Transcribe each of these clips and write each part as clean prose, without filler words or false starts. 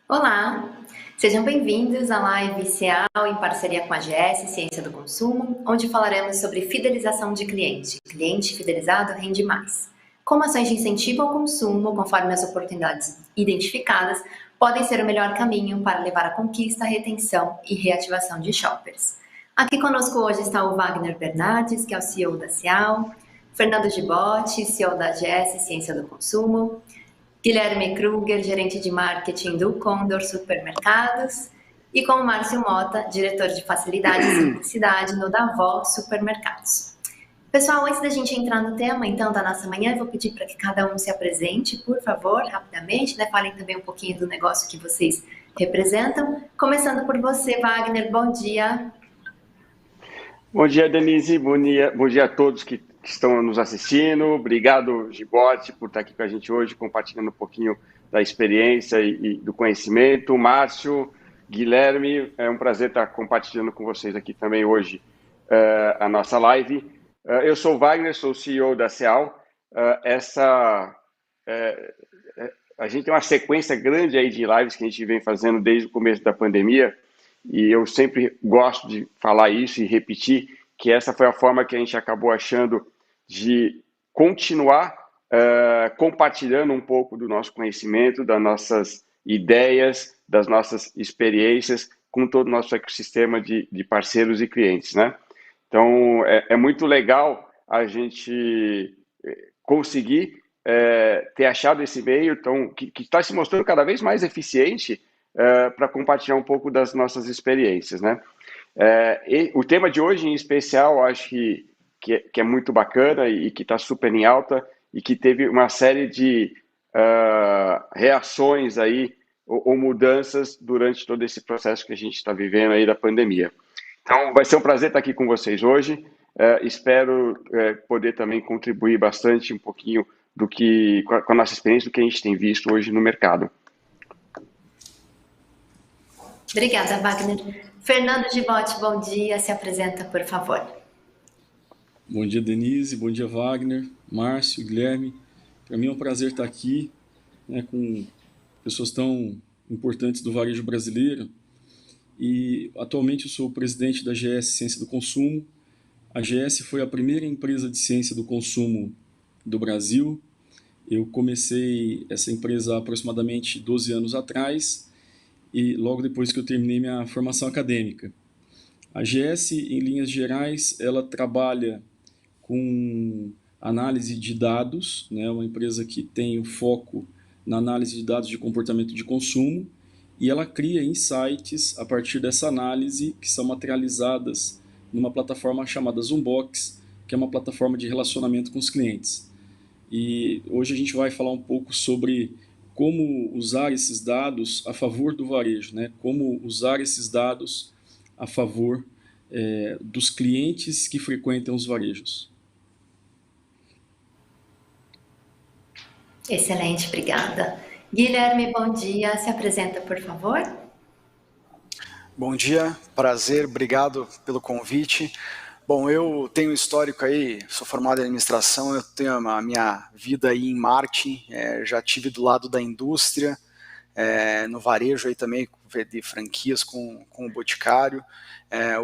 Olá, sejam bem-vindos à live CEAL em parceria com a AGS Ciência do Consumo, onde falaremos sobre fidelização de cliente. Cliente fidelizado rende mais. Como ações de incentivo ao consumo, conforme as oportunidades identificadas, podem ser o melhor caminho para levar à conquista, retenção e reativação de shoppers. Aqui conosco hoje está o Wagner Bernardes, que é o CEO da CEAL, Fernando Gibotti, CEO da AGS Ciência do Consumo, Guilherme Kruger, gerente de marketing do Condor Supermercados, e com o Márcio Mota, diretor de facilidade e simplicidade no Davó Supermercados. Pessoal, antes da gente entrar no tema, então, da nossa manhã, eu vou pedir para que cada um se apresente, por favor, rapidamente, né? Falem também um pouquinho do negócio que vocês representam. Começando por você, Wagner, bom dia. Bom dia, Denise, bom dia a todos que estão nos assistindo. Obrigado, Gibotti, por estar aqui com a gente hoje, compartilhando um pouquinho da experiência e do conhecimento. Márcio, Guilherme, é um prazer estar compartilhando com vocês aqui também hoje a nossa live. Eu sou o Wagner, sou o CEO da CEAL. A gente tem uma sequência grande aí de lives que a gente vem fazendo desde o começo da pandemia, e eu sempre gosto de falar isso e repetir que essa foi a forma que a gente acabou achando de continuar compartilhando um pouco do nosso conhecimento, das nossas ideias, das nossas experiências com todo o nosso ecossistema de parceiros e clientes, né? Então, é muito legal a gente conseguir ter achado esse meio então, que está se mostrando cada vez mais eficiente para compartilhar um pouco das nossas experiências, né? O tema de hoje, em especial, acho que é muito bacana e que está super em alta e que teve uma série de reações aí ou mudanças durante todo esse processo que a gente está vivendo aí da pandemia. Então, vai ser um prazer estar aqui com vocês hoje. Espero poder também contribuir bastante um pouquinho com a nossa experiência, do que a gente tem visto hoje no mercado. Obrigada, Wagner. Fernando Gibotti, bom dia. Se apresenta, por favor. Bom dia, Denise. Bom dia, Wagner, Márcio, Guilherme. Para mim é um prazer estar aqui, né, com pessoas tão importantes do varejo brasileiro. E atualmente eu sou o presidente da AGS Ciência do Consumo. A AGS foi a primeira empresa de ciência do consumo do Brasil. Eu comecei essa empresa há aproximadamente 12 anos atrás, e logo depois que eu terminei minha formação acadêmica. A AGS, em linhas gerais, ela trabalha com análise de dados, né? Uma empresa que tem o foco na análise de dados de comportamento de consumo, e ela cria insights a partir dessa análise que são materializadas numa plataforma chamada Zoombox, que é uma plataforma de relacionamento com os clientes. E hoje a gente vai falar um pouco sobre como usar esses dados a favor do varejo, né? Como usar esses dados a favor dos clientes que frequentam os varejos. Excelente, obrigada. Guilherme, bom dia. Se apresenta, por favor. Bom dia, prazer, obrigado pelo convite. Bom, eu tenho um histórico aí, sou formado em administração, eu tenho a minha vida aí em marketing, já tive do lado da indústria, no varejo aí também, de franquias com o Boticário.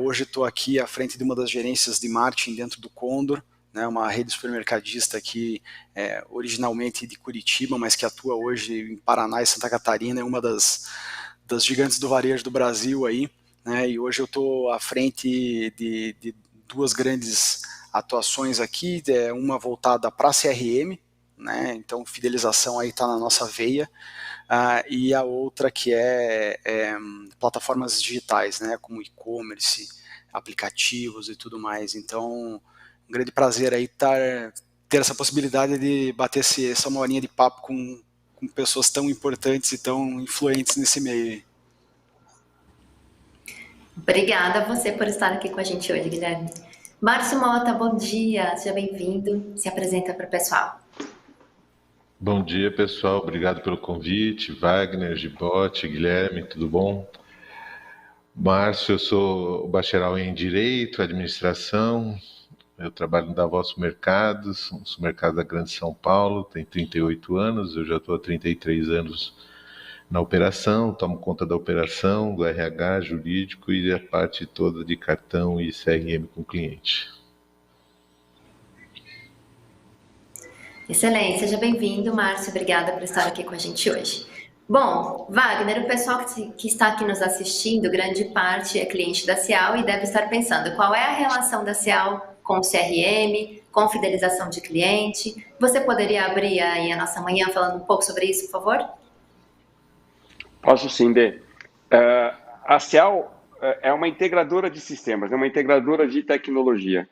Hoje estou aqui à frente de uma das gerências de marketing dentro do Condor, né, uma rede supermercadista aqui, originalmente de Curitiba, mas que atua hoje em Paraná e Santa Catarina, é uma das gigantes do varejo do Brasil aí, né, e hoje eu estou à frente de duas grandes atuações aqui, uma voltada para CRM, né, então fidelização aí está na nossa veia, e a outra que é plataformas digitais, né, como e-commerce, aplicativos e tudo mais. Então, um grande prazer aí ter essa possibilidade de bater essa uma horinha de papo com pessoas tão importantes e tão influentes nesse meio. Obrigada a você por estar aqui com a gente hoje, Guilherme. Márcio Mota, bom dia, seja bem-vindo. Se apresenta para o pessoal. Bom dia, pessoal. Obrigado pelo convite. Wagner, Gibotti, Guilherme, tudo bom? Márcio, eu sou bacharel em Direito, Administração. Eu trabalho no Davó Supermercados, um supermercado da Grande São Paulo, tenho 38 anos, eu já estou há 33 anos na operação, tomo conta da operação, do RH, jurídico e a parte toda de cartão e CRM com o cliente. Excelente, seja bem-vindo, Márcio, obrigada por estar aqui com a gente hoje. Bom, Wagner, o pessoal que está aqui nos assistindo, grande parte é cliente da Cial e deve estar pensando qual é a relação da Cial com o CRM, com fidelização de cliente. Você poderia abrir aí a nossa manhã falando um pouco sobre isso, por favor? Posso sim, Dê. A Cial é uma integradora de sistemas, é uma integradora de tecnologia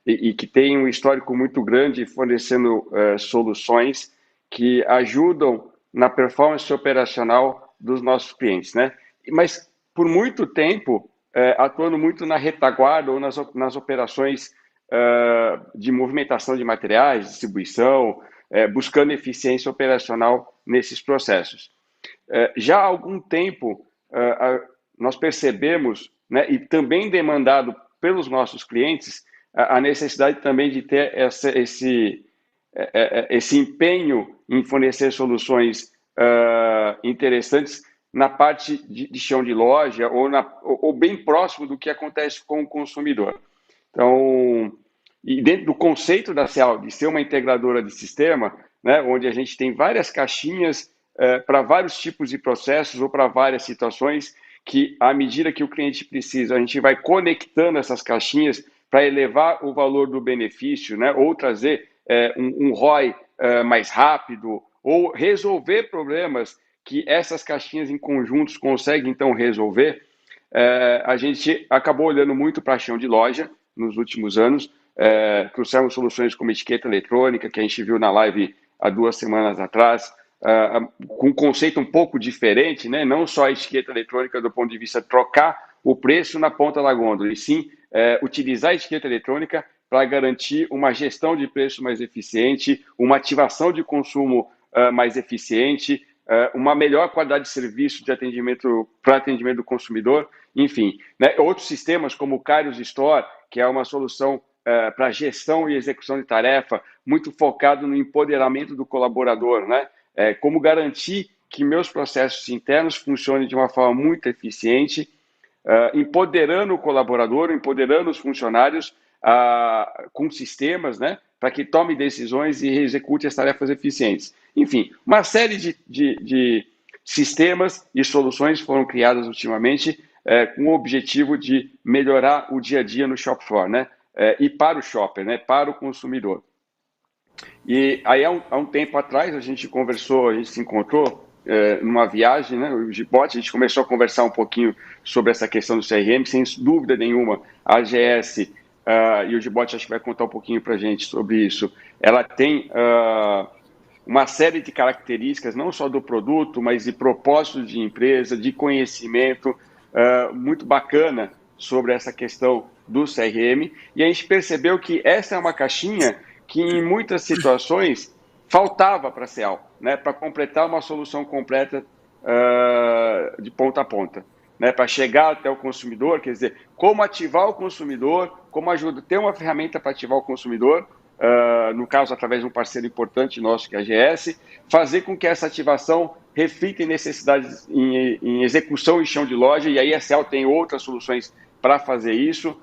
e que tem um histórico muito grande fornecendo soluções que ajudam na performance operacional dos nossos clientes, né? Mas por muito tempo atuando muito na retaguarda ou nas operações de movimentação de materiais, distribuição, buscando eficiência operacional nesses processos. Já há algum tempo nós percebemos, né, e também demandado pelos nossos clientes, a necessidade também de ter esse empenho em fornecer soluções interessantes na parte de chão de loja ou bem próximo do que acontece com o consumidor. Então, e dentro do conceito da Cial de ser uma integradora de sistema, né, onde a gente tem várias caixinhas para vários tipos de processos ou para várias situações que, à medida que o cliente precisa, a gente vai conectando essas caixinhas para elevar o valor do benefício, né, ou trazer um ROI mais rápido, ou resolver problemas que essas caixinhas em conjuntos conseguem, então, resolver. A gente acabou olhando muito para chão de loja nos últimos anos, trouxemos soluções como etiqueta eletrônica, que a gente viu na live há 2 semanas atrás, com um conceito um pouco diferente, né? Não só a etiqueta eletrônica do ponto de vista de trocar o preço na ponta da gôndola, e sim utilizar a etiqueta eletrônica para garantir uma gestão de preço mais eficiente, uma ativação de consumo mais eficiente, uma melhor qualidade de serviço de atendimento para atendimento do consumidor, enfim. Né? Outros sistemas como o Kairos Store, que é uma solução para gestão e execução de tarefa, muito focado no empoderamento do colaborador, né? Como garantir que meus processos internos funcionem de uma forma muito eficiente, empoderando o colaborador, empoderando os funcionários com sistemas, né, para que tome decisões e execute as tarefas eficientes. Enfim, uma série de sistemas e soluções foram criadas ultimamente com o objetivo de melhorar o dia a dia no shop floor, né, e para o shopper, né, para o consumidor. E aí, há um tempo atrás, a gente se encontrou numa viagem, né, o Gibotti, a gente começou a conversar um pouquinho sobre essa questão do CRM, sem dúvida nenhuma, a AGS, e o Gibotti acho que vai contar um pouquinho para a gente sobre isso, ela tem uma série de características, não só do produto, mas de propósito de empresa, de conhecimento, muito bacana sobre essa questão do CRM, e a gente percebeu que essa é uma caixinha que em muitas situações faltava para a Cial, né, para completar uma solução completa de ponta a ponta, né, para chegar até o consumidor, quer dizer, como ativar o consumidor, como ter uma ferramenta para ativar o consumidor, no caso através de um parceiro importante nosso que é a AGS, fazer com que essa ativação reflita em necessidades em execução em chão de loja, e aí a Cial tem outras soluções para fazer isso,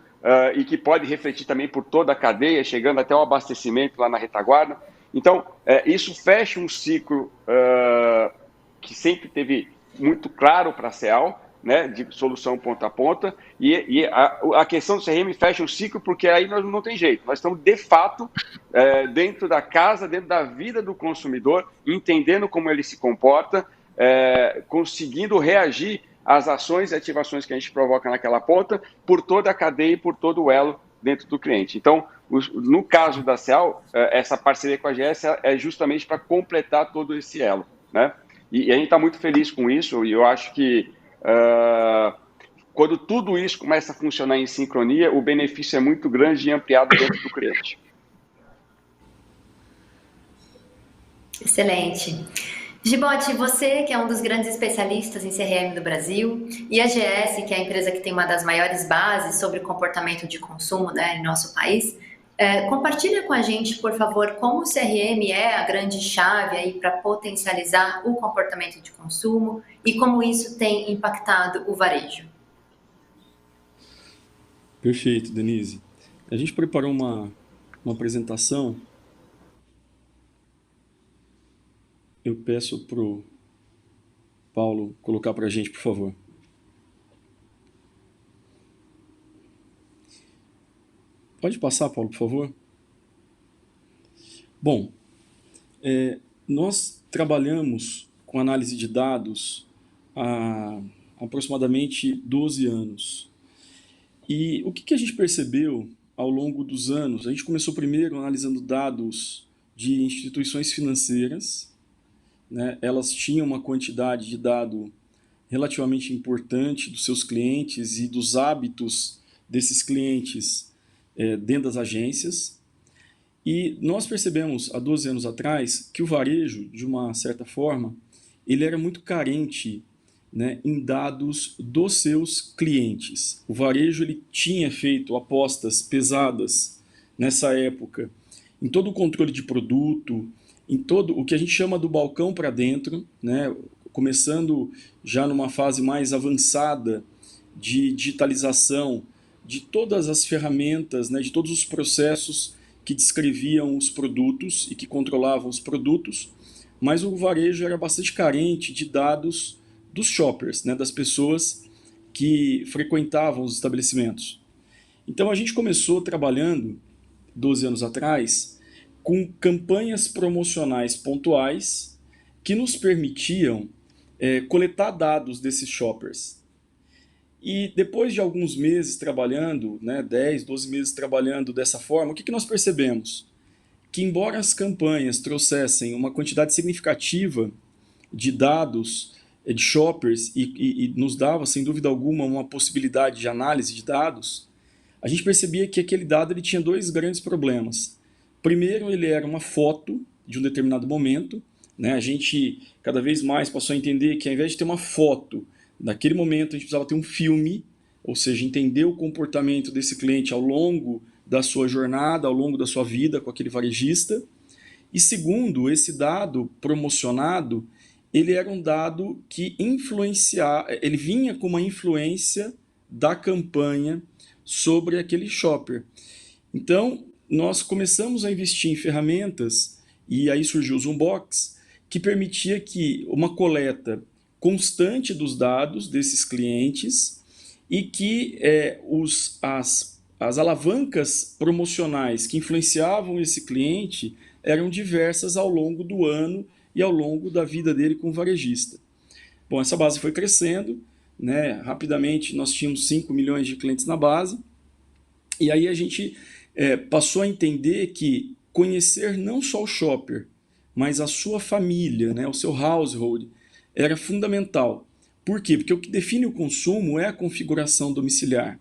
e que pode refletir também por toda a cadeia, chegando até o abastecimento lá na retaguarda. Então, isso fecha um ciclo que sempre teve muito claro para a Cial, né, de solução ponta a ponta, e a questão do CRM fecha o ciclo porque aí nós não tem jeito. Nós estamos, de fato, dentro da casa, dentro da vida do consumidor, entendendo como ele se comporta, conseguindo reagir as ações e ativações que a gente provoca naquela ponta por toda a cadeia e por todo o elo dentro do cliente. Então, no caso da Cial, essa parceria com a AGS é justamente para completar todo esse elo, né? E a gente está muito feliz com isso, e eu acho que quando tudo isso começa a funcionar em sincronia, o benefício é muito grande e ampliado dentro do cliente. Excelente. Gibotti, você que é um dos grandes especialistas em CRM do Brasil, e a AGS, que é a empresa que tem uma das maiores bases sobre comportamento de consumo, né, em nosso país, Compartilha com a gente, por favor, como o CRM é a grande chave aí para potencializar o comportamento de consumo e como isso tem impactado o varejo. Perfeito, Denise. A gente preparou uma apresentação. Eu peço para o Paulo colocar para a gente, por favor. Pode passar, Paulo, por favor? Bom, nós trabalhamos com análise de dados há aproximadamente 12 anos. E o que a gente percebeu ao longo dos anos? A gente começou primeiro analisando dados de instituições financeiras, né? Elas tinham uma quantidade de dado relativamente importante dos seus clientes e dos hábitos desses clientes dentro das agências. E nós percebemos, há 12 anos atrás, que o varejo, de uma certa forma, ele era muito carente, né, em dados dos seus clientes. O varejo ele tinha feito apostas pesadas nessa época em todo o controle de produto, em todo o que a gente chama do balcão para dentro, né, começando já numa fase mais avançada de digitalização de todas as ferramentas, né, de todos os processos que descreviam os produtos e que controlavam os produtos, mas o varejo era bastante carente de dados dos shoppers, né, das pessoas que frequentavam os estabelecimentos. Então a gente começou trabalhando, 12 anos atrás, com campanhas promocionais pontuais que nos permitiam coletar dados desses shoppers. E depois de alguns meses trabalhando, né, 10, 12 meses trabalhando dessa forma, o que nós percebemos? Que embora as campanhas trouxessem uma quantidade significativa de dados de shoppers e nos dava, sem dúvida alguma, uma possibilidade de análise de dados, a gente percebia que aquele dado ele tinha dois grandes problemas. Primeiro, ele era uma foto de um determinado momento, né? A gente cada vez mais passou a entender que ao invés de ter uma foto naquele momento, a gente precisava ter um filme, ou seja, entender o comportamento desse cliente ao longo da sua jornada, ao longo da sua vida com aquele varejista. E segundo, esse dado promocionado, ele era um dado que ele vinha com uma influência da campanha sobre aquele shopper. Então, nós começamos a investir em ferramentas, e aí surgiu o Zoombox, que permitia que uma coleta constante dos dados desses clientes e que as alavancas promocionais que influenciavam esse cliente eram diversas ao longo do ano e ao longo da vida dele como varejista. Bom, essa base foi crescendo, né? Rapidamente nós tínhamos 5 milhões de clientes na base, e aí a gente passou a entender que conhecer não só o shopper, mas a sua família, né? O seu household, era fundamental. Por quê? Porque o que define o consumo é a configuração domiciliar.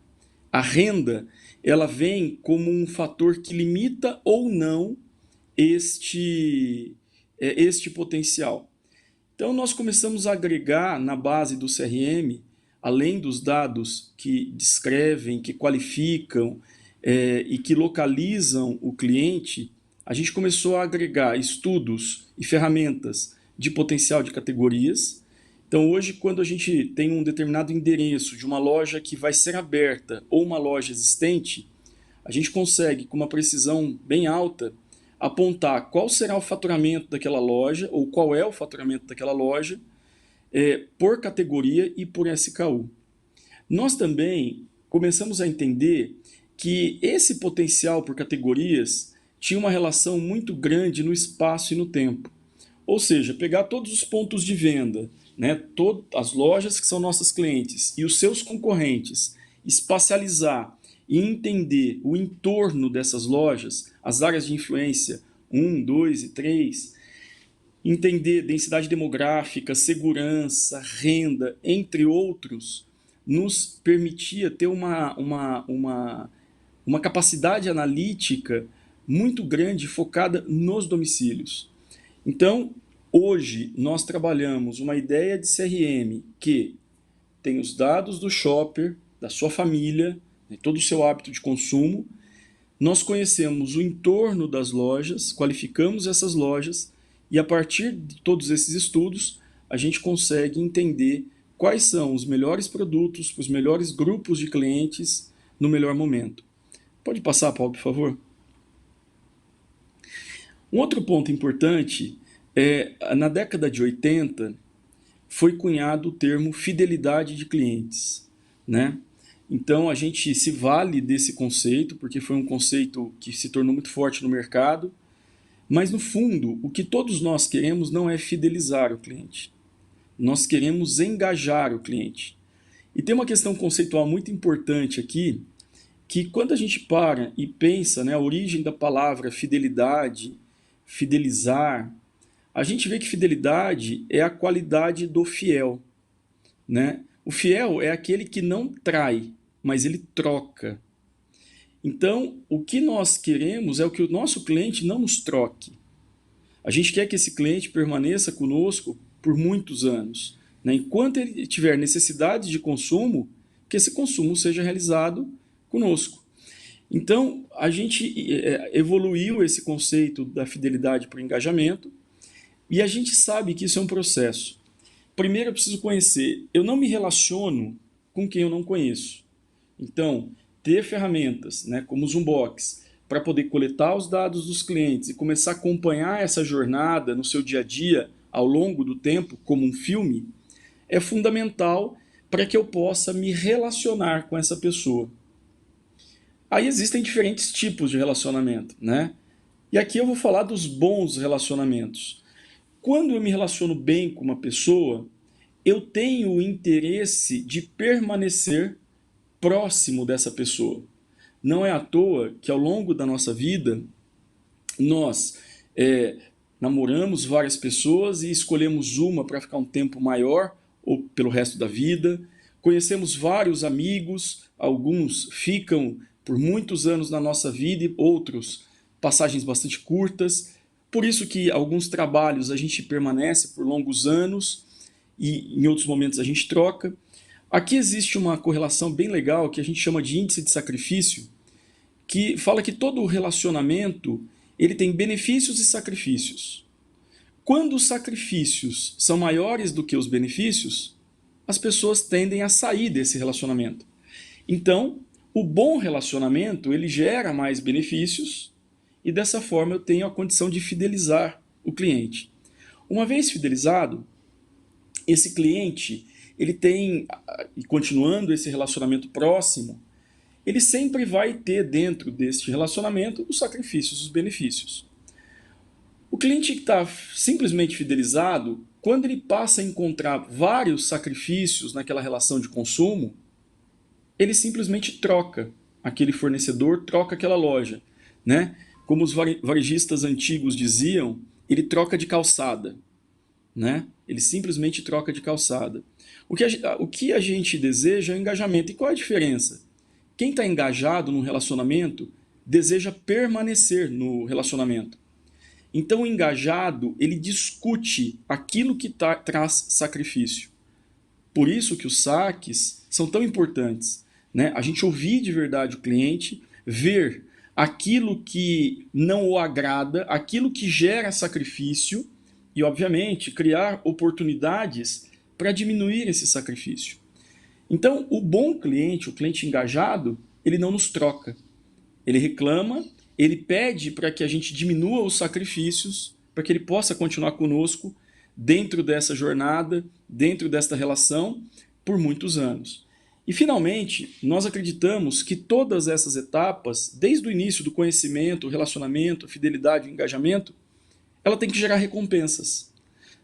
A renda, ela vem como um fator que limita ou não este potencial. Então nós começamos a agregar na base do CRM, além dos dados que descrevem, que qualificam e que localizam o cliente, a gente começou a agregar estudos e ferramentas de potencial de categorias. Então hoje, quando a gente tem um determinado endereço de uma loja que vai ser aberta ou uma loja existente, a gente consegue, com uma precisão bem alta, apontar qual será o faturamento daquela loja ou qual é o faturamento daquela loja por categoria e por SKU. Nós também começamos a entender que esse potencial por categorias tinha uma relação muito grande no espaço e no tempo. Ou seja, pegar todos os pontos de venda, né, todas as lojas que são nossas clientes e os seus concorrentes, espacializar e entender o entorno dessas lojas, as áreas de influência 1, 2 e 3, entender densidade demográfica, segurança, renda, entre outros, nos permitia ter uma capacidade analítica muito grande focada nos domicílios. Então, hoje nós trabalhamos uma ideia de CRM que tem os dados do shopper, da sua família, de todo o seu hábito de consumo. nós conhecemos o entorno das lojas, qualificamos essas lojas e a partir de todos esses estudos a gente consegue entender quais são os melhores produtos para os melhores grupos de clientes no melhor momento. Pode passar, Paulo, por favor? Um outro ponto importante é, na década de 80, foi cunhado o termo fidelidade de clientes, né? Então a gente se vale desse conceito, porque foi um conceito que se tornou muito forte no mercado, mas no fundo, o que todos nós queremos não é fidelizar o cliente. Nós queremos engajar o cliente. E tem uma questão conceitual muito importante aqui, que quando a gente para e pensa, né, a origem da palavra fidelidade, fidelizar, a gente vê que fidelidade é a qualidade do fiel, né? O fiel é aquele que não trai, mas ele troca. Então, o que nós queremos é o que o nosso cliente não nos troque. A gente quer que esse cliente permaneça conosco por muitos anos, né? Enquanto ele tiver necessidade de consumo, que esse consumo seja realizado conosco. Então, a gente evoluiu esse conceito da fidelidade para o engajamento e a gente sabe que isso é um processo. Primeiro eu preciso conhecer. Eu não me relaciono com quem eu não conheço. Então, ter ferramentas, né, como o Zoombox, para poder coletar os dados dos clientes e começar a acompanhar essa jornada no seu dia a dia, ao longo do tempo, como um filme, é fundamental para que eu possa me relacionar com essa pessoa. Aí existem diferentes tipos de relacionamento, né? E aqui eu vou falar dos bons relacionamentos. Quando eu me relaciono bem com uma pessoa, eu tenho o interesse de permanecer próximo dessa pessoa. Não é à toa que ao longo da nossa vida, nós namoramos várias pessoas e escolhemos uma para ficar um tempo maior ou pelo resto da vida. Conhecemos vários amigos, alguns ficam por muitos anos na nossa vida e outros passagens bastante curtas. Por isso que alguns trabalhos a gente permanece por longos anos e em outros momentos a gente troca. Aqui existe uma correlação bem legal que a gente chama de índice de sacrifício, que fala que todo relacionamento ele tem benefícios e sacrifícios. Quando os sacrifícios são maiores do que os benefícios, as pessoas tendem a sair desse relacionamento. Então, o bom relacionamento ele gera mais benefícios e dessa forma eu tenho a condição de fidelizar o cliente. Uma vez fidelizado, esse cliente ele tem, e continuando esse relacionamento próximo, ele sempre vai ter dentro deste relacionamento os sacrifícios, os benefícios. O cliente que está simplesmente fidelizado, quando ele passa a encontrar vários sacrifícios naquela relação de consumo, ele simplesmente troca aquele fornecedor, troca aquela loja, né? Como os varejistas antigos diziam, ele troca de calçada, né? Ele simplesmente troca de calçada. O que a gente deseja é o engajamento. E qual é a diferença? Quem está engajado num relacionamento deseja permanecer no relacionamento. Então o engajado, ele discute aquilo que traz sacrifício. Por isso que os saques são tão importantes, né? A gente ouvir de verdade o cliente, ver aquilo que não o agrada, aquilo que gera sacrifício e, obviamente, criar oportunidades para diminuir esse sacrifício. Então, o bom cliente, o cliente engajado, ele não nos troca. Ele reclama, ele pede para que a gente diminua os sacrifícios, para que ele possa continuar conosco dentro dessa jornada, dentro desta relação, por muitos anos. E, finalmente, nós acreditamos que todas essas etapas, desde o início do conhecimento, relacionamento, fidelidade e engajamento, ela tem que gerar recompensas,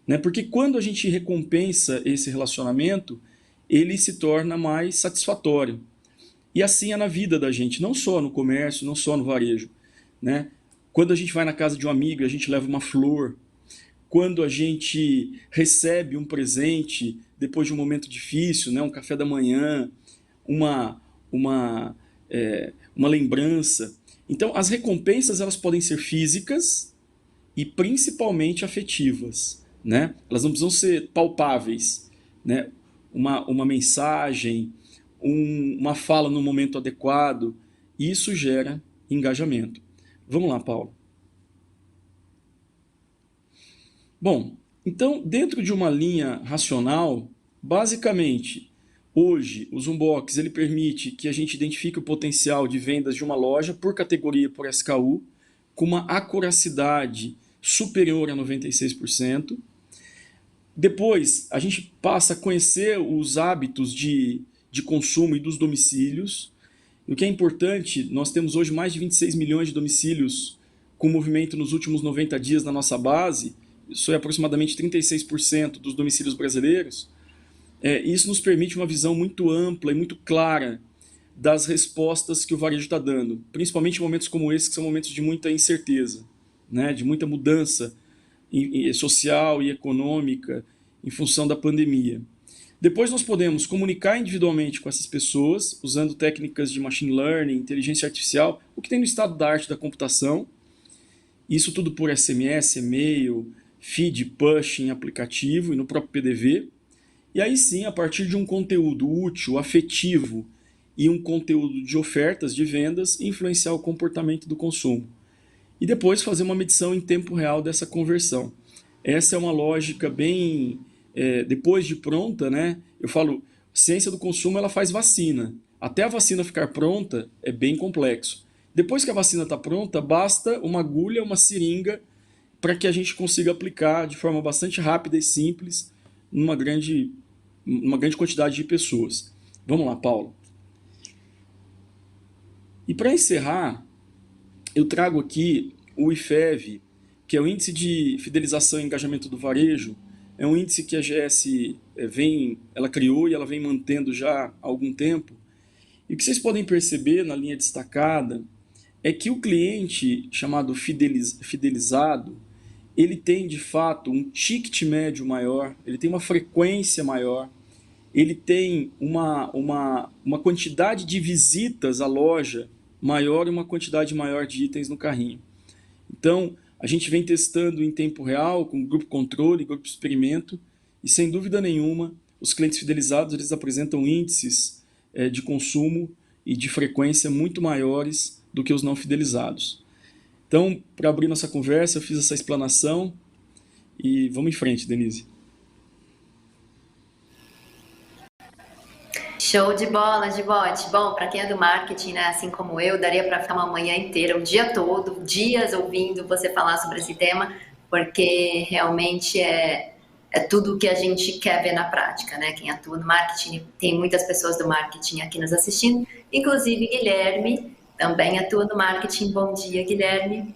né? Porque quando a gente recompensa esse relacionamento, ele se torna mais satisfatório. E assim é na vida da gente, não só no comércio, não só no varejo, né? Quando a gente vai na casa de um amigo, a gente leva uma flor. Quando a gente recebe um presente depois de um momento difícil, né? Um café da manhã, uma lembrança. Então, as recompensas elas podem ser físicas e principalmente afetivas, né? Elas não precisam ser palpáveis, né? Uma mensagem, uma fala no momento adequado, isso gera engajamento. Vamos lá, Paulo. Bom, então, dentro de uma linha racional, basicamente, hoje, o Zoombox ele permite que a gente identifique o potencial de vendas de uma loja por categoria, por SKU, com uma acuracidade superior a 96%. Depois, a gente passa a conhecer os hábitos de consumo e dos domicílios. O que é importante, nós temos hoje mais de 26 milhões de domicílios com movimento nos últimos 90 dias na nossa base. Isso é aproximadamente 36% dos domicílios brasileiros. Isso nos permite uma visão muito ampla e muito clara das respostas que o varejo está dando, principalmente em momentos como esse, que são momentos de muita incerteza, né, de muita mudança social e econômica em função da pandemia. Depois nós podemos comunicar individualmente com essas pessoas, usando técnicas de machine learning, inteligência artificial, o que tem no estado da arte da computação, isso tudo por SMS, e-mail, feed, push em aplicativo e no próprio PDV. E aí sim, a partir de um conteúdo útil, afetivo e um conteúdo de ofertas, de vendas, influenciar o comportamento do consumo. E depois fazer uma medição em tempo real dessa conversão. Essa é uma lógica bem... depois de pronta, né? Eu falo, ciência do consumo ela faz vacina. Até a vacina ficar pronta é bem complexo. Depois que a vacina está pronta, basta uma agulha, uma seringa, para que a gente consiga aplicar de forma bastante rápida e simples numa grande quantidade de pessoas. Vamos lá, Paulo. E para encerrar, eu trago aqui o IFEV, que é o Índice de Fidelização e Engajamento do Varejo. É um índice que a GS ela criou e ela vem mantendo já há algum tempo. E o que vocês podem perceber na linha destacada é que o cliente chamado fidelizado, ele tem de fato um ticket médio maior, ele tem uma frequência maior, ele tem uma quantidade de visitas à loja maior e uma quantidade maior de itens no carrinho. Então, a gente vem testando em tempo real, com grupo controle, grupo experimento, e sem dúvida nenhuma, os clientes fidelizados eles apresentam índices de consumo e de frequência muito maiores do que os não fidelizados. Então, para abrir nossa conversa, eu fiz essa explanação e vamos em frente, Denise. Show de bola, Gibote. Bom, para quem é do marketing, né, assim como eu, daria para ficar uma manhã inteira, o dia todo, dias ouvindo você falar sobre esse tema, porque realmente é tudo o que a gente quer ver na prática, né? Quem atua no marketing, tem muitas pessoas do marketing aqui nos assistindo, inclusive Guilherme, também atua no marketing. Bom dia, Guilherme.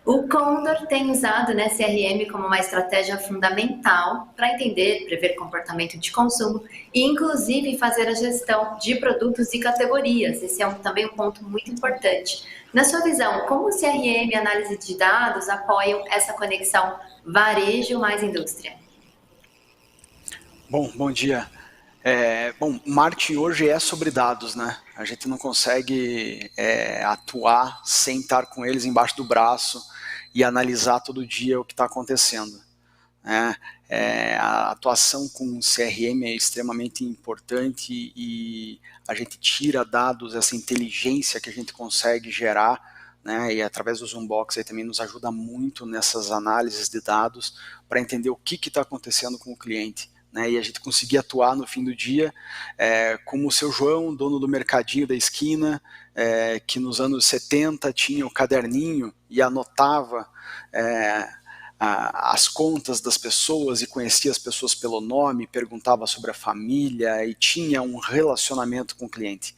O Condor tem usado, né, CRM como uma estratégia fundamental para entender, prever comportamento de consumo e, inclusive, fazer a gestão de produtos e categorias. Esse é também um ponto muito importante. Na sua visão, como o CRM e análise de dados apoiam essa conexão varejo mais indústria? Bom dia. Marketing hoje é sobre dados, né? A gente não consegue atuar sem estar com eles embaixo do braço e analisar todo dia o que está acontecendo. A atuação com CRM é extremamente importante e a gente tira dados, essa inteligência que a gente consegue gerar, né, e através do Zoombox aí também nos ajuda muito nessas análises de dados para entender o que está acontecendo com o cliente. Né, e a gente conseguir atuar no fim do dia como o seu João, dono do mercadinho da esquina, que nos anos 70 tinha o caderninho e anotava as contas das pessoas e conhecia as pessoas pelo nome, perguntava sobre a família e tinha um relacionamento com o cliente.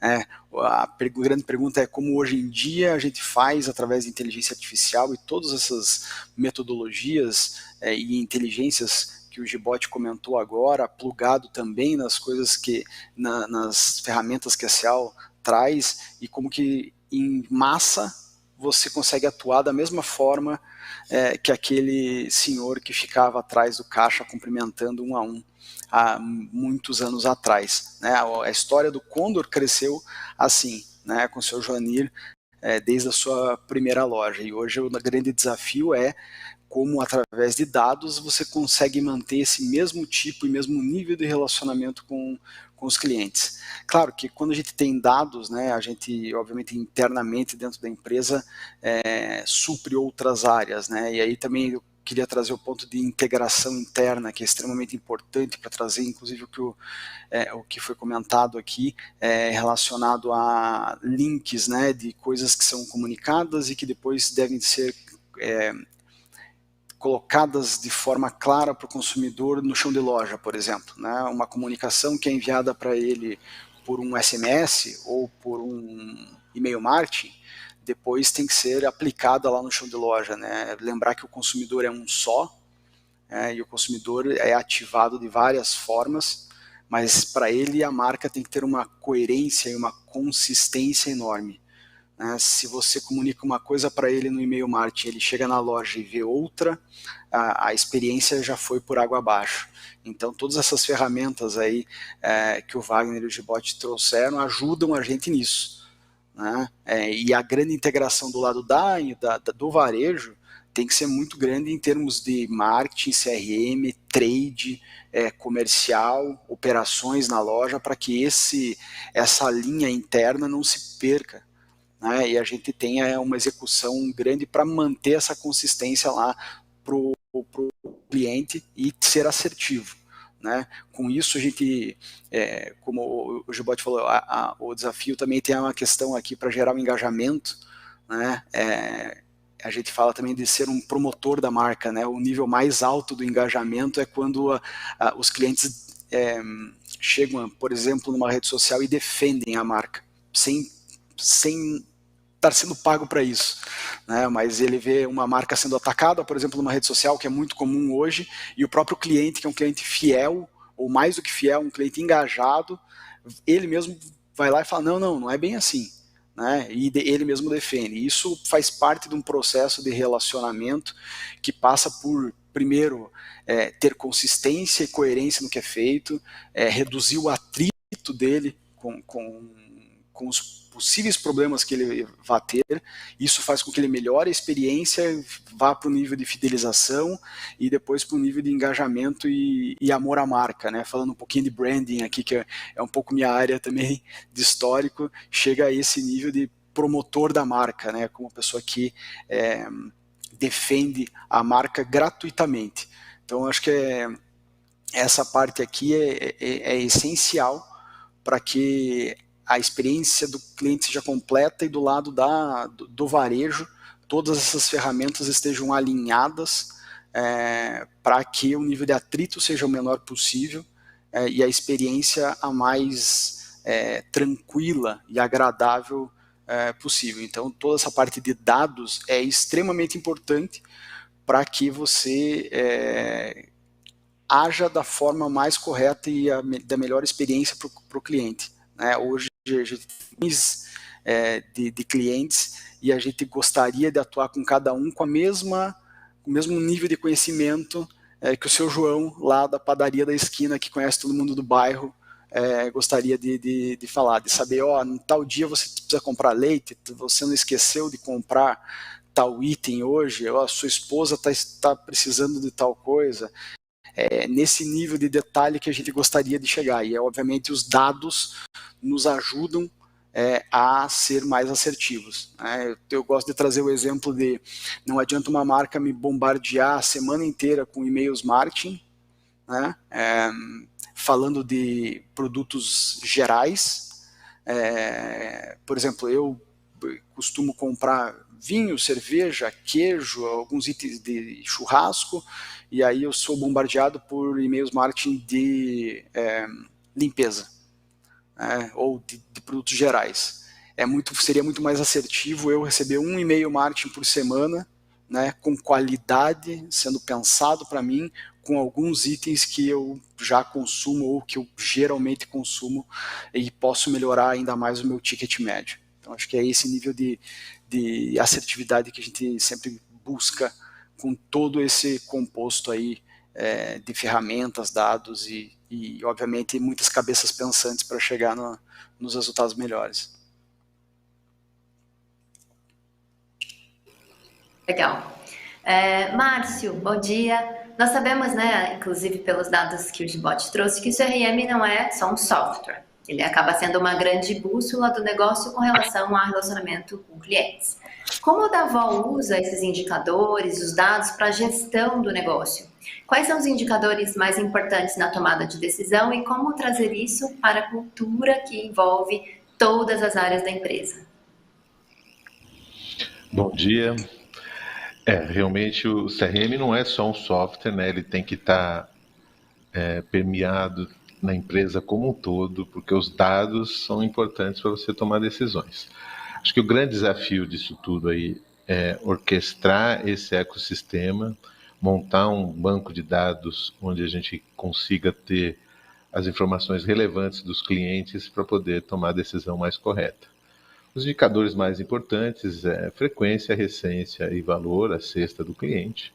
A grande pergunta é como hoje em dia a gente faz através de inteligência artificial e todas essas metodologias e inteligências que o Gibote comentou agora, plugado também nas coisas que, nas ferramentas que a SEAL traz, e como que em massa você consegue atuar da mesma forma que aquele senhor que ficava atrás do caixa cumprimentando um a um há muitos anos atrás. Né? A história do Condor cresceu assim, né, com o seu Joanir, desde a sua primeira loja, e hoje o grande desafio é como através de dados você consegue manter esse mesmo tipo e mesmo nível de relacionamento com os clientes. Claro que quando a gente tem dados, né, a gente, obviamente, internamente dentro da empresa, supre outras áreas, né, e aí também eu queria trazer o ponto de integração interna, que é extremamente importante para trazer, inclusive, o que foi comentado aqui, relacionado a links, né, de coisas que são comunicadas e que depois devem ser colocadas de forma clara para o consumidor no chão de loja, por exemplo, né? Uma comunicação que é enviada para ele por um SMS ou por um e-mail marketing, depois tem que ser aplicada lá no chão de loja, né? Lembrar que o consumidor é um só, e o consumidor é ativado de várias formas, mas para ele a marca tem que ter uma coerência e uma consistência enorme. Se você comunica uma coisa para ele no e-mail marketing, ele chega na loja e vê outra, a experiência já foi por água abaixo. Então, todas essas ferramentas aí que o Wagner e o Gibotti trouxeram ajudam a gente nisso. Né? E a grande integração do lado do varejo tem que ser muito grande em termos de marketing, CRM, trade, comercial, operações na loja, para que essa linha interna não se perca. Né, e a gente tenha uma execução grande para manter essa consistência lá para o cliente e ser assertivo. Né? Com isso, a gente, como o Gibotti falou, o desafio também tem uma questão aqui para gerar um engajamento. Né? A gente fala também de ser um promotor da marca. Né? O nível mais alto do engajamento é quando os clientes chegam, por exemplo, numa rede social e defendem a marca, sem estar sendo pago para isso, né? Mas ele vê uma marca sendo atacada, por exemplo, numa rede social, que é muito comum hoje, e o próprio cliente, que é um cliente fiel, ou mais do que fiel, um cliente engajado, ele mesmo vai lá e fala, não é bem assim, né? E ele mesmo defende. Isso faz parte de um processo de relacionamento que passa por, primeiro, ter consistência e coerência no que é feito, reduzir o atrito dele com os possíveis problemas que ele vai ter. Isso faz com que ele melhore a experiência, vá para o nível de fidelização e depois para o nível de engajamento e amor à marca, né? Falando um pouquinho de branding aqui, que é um pouco minha área também de histórico, chega a esse nível de promotor da marca, né? Como pessoa que defende a marca gratuitamente. Então, acho que essa parte aqui é essencial para que a experiência do cliente seja completa e do lado do varejo, todas essas ferramentas estejam alinhadas para que o nível de atrito seja o menor possível e a experiência a mais tranquila e agradável possível. Então, toda essa parte de dados é extremamente importante para que você haja da forma mais correta e da melhor experiência para o cliente. Né? Hoje a gente tem de clientes e a gente gostaria de atuar com cada um com o mesmo nível de conhecimento que o seu João, lá da padaria da esquina, que conhece todo mundo do bairro, gostaria de falar, de saber, tal dia você precisa comprar leite, você não esqueceu de comprar tal item hoje, a sua esposa está precisando de tal coisa. Nesse nível de detalhe que a gente gostaria de chegar. E, obviamente, os dados nos ajudam a ser mais assertivos. Né? Eu gosto de trazer o exemplo de não adianta uma marca me bombardear a semana inteira com e-mails marketing, né? Falando de produtos gerais. Por exemplo, eu costumo comprar vinho, cerveja, queijo, alguns itens de churrasco, e aí eu sou bombardeado por e-mails marketing de limpeza, ou de produtos gerais. Seria muito mais assertivo eu receber um e-mail marketing por semana, né, com qualidade, sendo pensado para mim, com alguns itens que eu já consumo ou que eu geralmente consumo e posso melhorar ainda mais o meu ticket médio. Então, acho que é esse nível de assertividade que a gente sempre busca com todo esse composto aí de ferramentas, dados e, obviamente, muitas cabeças pensantes para chegar nos resultados melhores. Legal. Márcio, bom dia. Nós sabemos, né, inclusive pelos dados que o Gibot trouxe, que o CRM não é só um software. Ele acaba sendo uma grande bússola do negócio com relação ao relacionamento com clientes. Como o Davó usa esses indicadores, os dados para a gestão do negócio? Quais são os indicadores mais importantes na tomada de decisão e como trazer isso para a cultura que envolve todas as áreas da empresa? Bom dia. Realmente o CRM não é só um software, né? Ele tem que estar permeado na empresa como um todo, porque os dados são importantes para você tomar decisões. Acho que o grande desafio disso tudo aí é orquestrar esse ecossistema, montar um banco de dados onde a gente consiga ter as informações relevantes dos clientes para poder tomar a decisão mais correta. Os indicadores mais importantes é frequência, recência e valor, a cesta do cliente.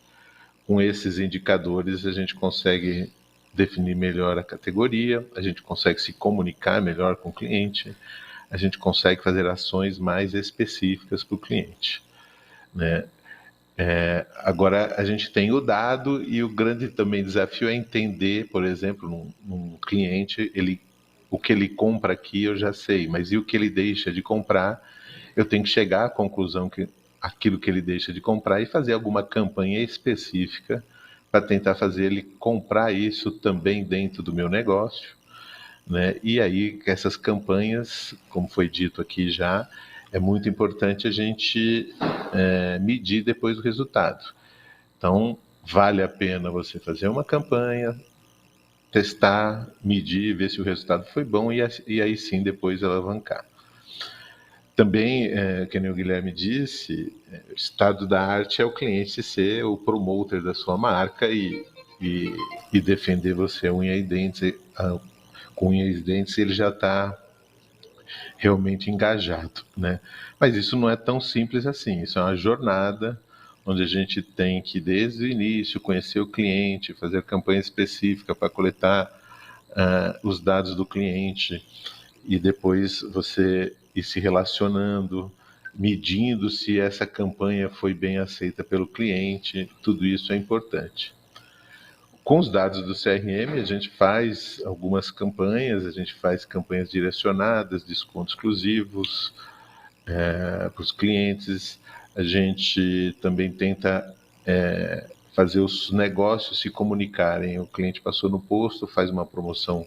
Com esses indicadores, a gente consegue definir melhor a categoria, a gente consegue se comunicar melhor com o cliente, a gente consegue fazer ações mais específicas para o cliente, né? Agora, a gente tem o dado e o grande também desafio é entender, por exemplo, num cliente, o que ele compra aqui eu já sei, mas e o que ele deixa de comprar, eu tenho que chegar à conclusão que aquilo que ele deixa de comprar e fazer alguma campanha específica para tentar fazer ele comprar isso também dentro do meu negócio, né? E aí, essas campanhas, como foi dito aqui já, é muito importante a gente medir depois o resultado. Então, vale a pena você fazer uma campanha, testar, medir, ver se o resultado foi bom e aí sim depois alavancar. Também, que nem o Guilherme disse, o estado da arte é o cliente ser o promoter da sua marca e defender você com unhas e dentes, ele já está realmente engajado, né? Mas isso não é tão simples assim, isso é uma jornada onde a gente tem que, desde o início, conhecer o cliente, fazer campanha específica para coletar os dados do cliente e depois você ir se relacionando, medindo se essa campanha foi bem aceita pelo cliente, tudo isso é importante. Com os dados do CRM, a gente faz algumas campanhas, a gente faz campanhas direcionadas, descontos exclusivos para os clientes, a gente também tenta fazer os negócios se comunicarem. O cliente passou no posto, faz uma promoção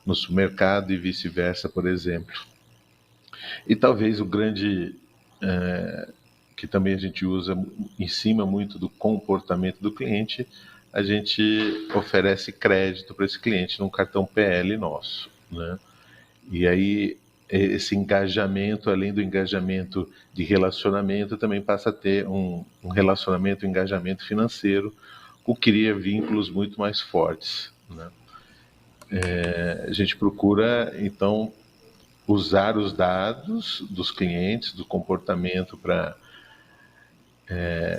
no supermercado e vice-versa, por exemplo. E talvez o grande, que também a gente usa em cima muito do comportamento do cliente, a gente oferece crédito para esse cliente num cartão PL nosso, né? E aí esse engajamento, além do engajamento de relacionamento, também passa a ter um relacionamento, um engajamento financeiro, o que cria vínculos muito mais fortes, né? A gente procura, então, usar os dados dos clientes, do comportamento para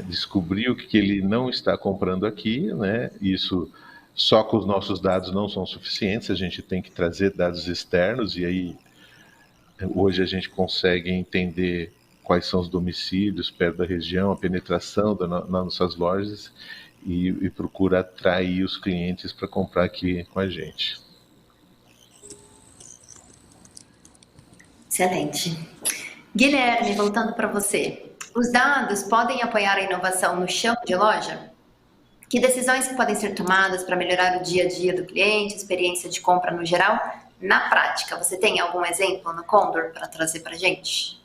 descobrir o que ele não está comprando aqui, né? Isso só com os nossos dados não são suficientes, a gente tem que trazer dados externos e aí hoje a gente consegue entender quais são os domicílios perto da região, a penetração nas nossas lojas e procura atrair os clientes para comprar aqui com a gente. Excelente. Guilherme, voltando para você. Os dados podem apoiar a inovação no chão de loja? Que decisões que podem ser tomadas para melhorar o dia a dia do cliente, experiência de compra no geral? Na prática, você tem algum exemplo no Condor para trazer para a gente?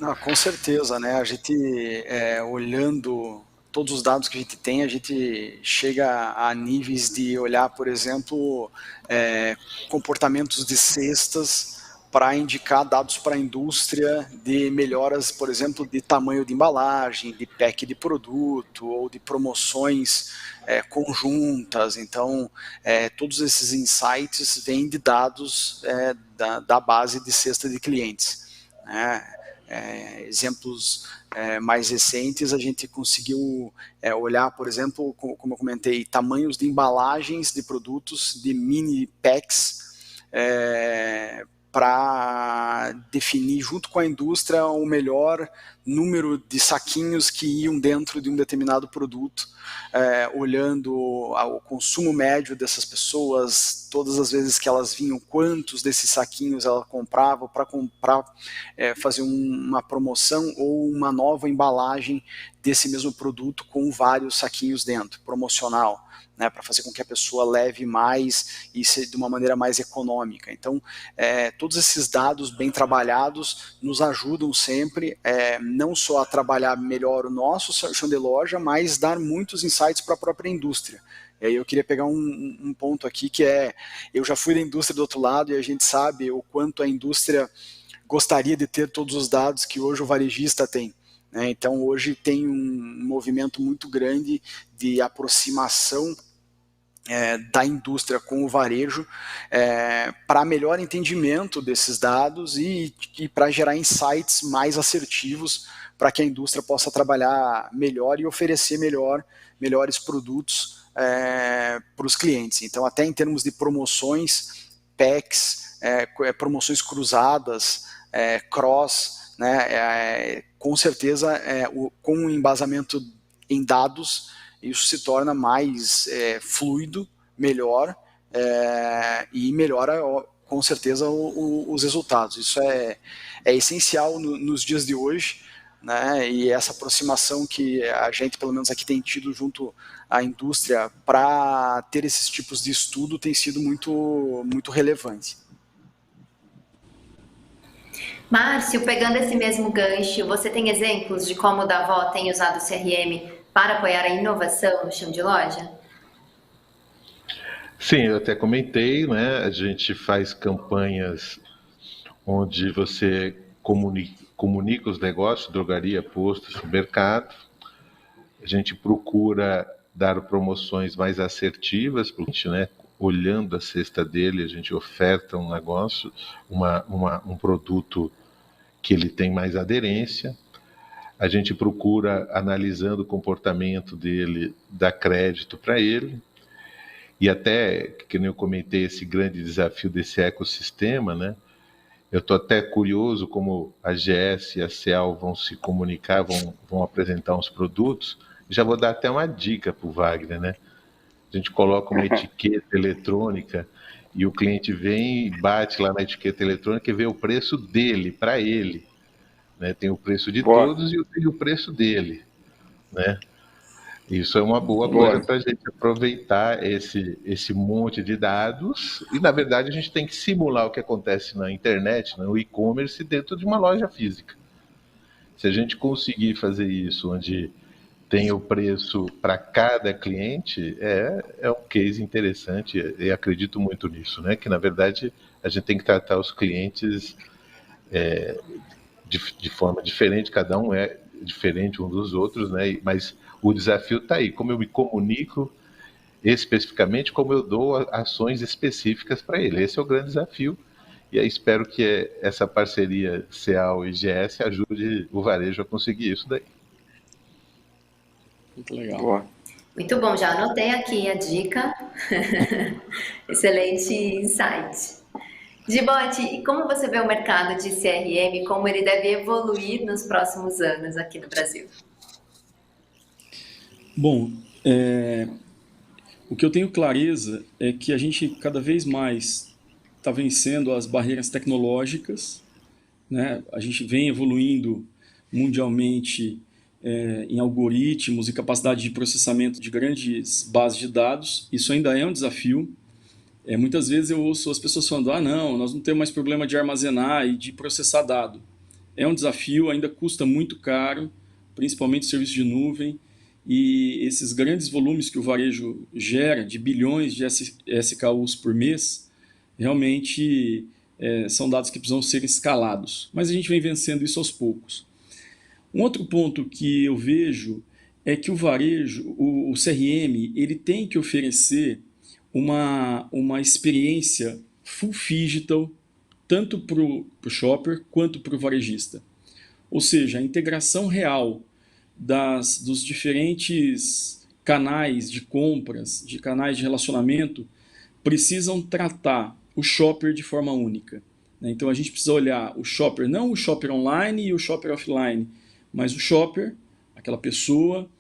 Não, com certeza, né? A gente, olhando todos os dados que a gente tem, a gente chega a níveis de olhar, por exemplo, comportamentos de cestas para indicar dados para a indústria de melhoras, por exemplo, de tamanho de embalagem, de pack de produto ou de promoções conjuntas. Então, todos esses insights vêm de dados da base de cesta de clientes, né? Exemplos mais recentes, a gente conseguiu olhar, por exemplo, como eu comentei, tamanhos de embalagens de produtos, de mini packs, para definir junto com a indústria o melhor número de saquinhos que iam dentro de um determinado produto, olhando o consumo médio dessas pessoas, todas as vezes que elas vinham, quantos desses saquinhos elas compravam para comprar, fazer uma promoção ou uma nova embalagem desse mesmo produto com vários saquinhos dentro, promocional, né, para fazer com que a pessoa leve mais e de uma maneira mais econômica. Então, todos esses dados bem trabalhados nos ajudam sempre, não só a trabalhar melhor o nosso chão de loja, mas dar muitos insights para a própria indústria. E aí eu queria pegar um ponto aqui que eu já fui da indústria do outro lado e a gente sabe o quanto a indústria gostaria de ter todos os dados que hoje o varejista tem. Então, hoje tem um movimento muito grande de aproximação da indústria com o varejo para melhor entendimento desses dados e para gerar insights mais assertivos para que a indústria possa trabalhar melhor e oferecer melhores produtos para os clientes. Então, até em termos de promoções, packs, promoções cruzadas, cross, né, com certeza, com o embasamento em dados, isso se torna mais fluido, melhor, e melhora, com certeza, os resultados. Isso é essencial nos dias de hoje, né, e essa aproximação que a gente, pelo menos aqui, tem tido junto à indústria para ter esses tipos de estudo tem sido muito relevante. Márcio, pegando esse mesmo gancho, você tem exemplos de como o Davó tem usado o CRM para apoiar a inovação no chão de loja? Sim, eu até comentei, né? A gente faz campanhas onde você comunica os negócios, drogaria, posto, supermercado. A gente procura dar promoções mais assertivas para o cliente, né? Olhando a cesta dele, a gente oferta um negócio, um produto que ele tem mais aderência. A gente procura, analisando o comportamento dele, dar crédito para ele. E até, que nem eu comentei, esse grande desafio desse ecossistema, né? Eu estou até curioso como a GS e a CEAL vão se comunicar, vão apresentar uns produtos. Já vou dar até uma dica para o Wagner, né? A gente coloca uma etiqueta eletrônica e o cliente vem e bate lá na etiqueta eletrônica e vê o preço dele, para ele. Né? Tem o preço de todos e o preço dele. Né? Isso é uma boa coisa para a gente aproveitar esse monte de dados e, na verdade, a gente tem que simular o que acontece na internet, no e-commerce, dentro de uma loja física. Se a gente conseguir fazer isso, onde tem o preço para cada cliente, é um case interessante e acredito muito nisso, né? Que, na verdade, a gente tem que tratar os clientes de forma diferente, cada um é diferente um dos outros, né? Mas o desafio está aí, como eu me comunico especificamente, como eu dou ações específicas para ele. Esse é o grande desafio. E aí espero que essa parceria CEAL e GS ajude o varejo a conseguir isso daí. Muito legal. Boa. Muito bom, já anotei aqui a dica. Excelente insight. Gibotti, e como você vê o mercado de CRM, como ele deve evoluir nos próximos anos aqui no Brasil? Bom, o que eu tenho clareza é que a gente cada vez mais está vencendo as barreiras tecnológicas, né? A gente vem evoluindo mundialmente em algoritmos e capacidade de processamento de grandes bases de dados. Isso ainda é um desafio. Muitas vezes eu ouço as pessoas falando, não, nós não temos mais problema de armazenar e de processar dado. É um desafio, ainda custa muito caro, principalmente o serviço de nuvem, e esses grandes volumes que o varejo gera, de bilhões de SKUs por mês, realmente são dados que precisam ser escalados. Mas a gente vem vencendo isso aos poucos. Um outro ponto que eu vejo é que o varejo, o CRM, ele tem que oferecer uma experiência full digital, tanto para o shopper quanto para o varejista. Ou seja, a integração real dos diferentes canais de compras, de canais de relacionamento, precisam tratar o shopper de forma única. né? Então a gente precisa olhar o shopper, não o shopper online e o shopper offline, mas o shopper, aquela pessoa,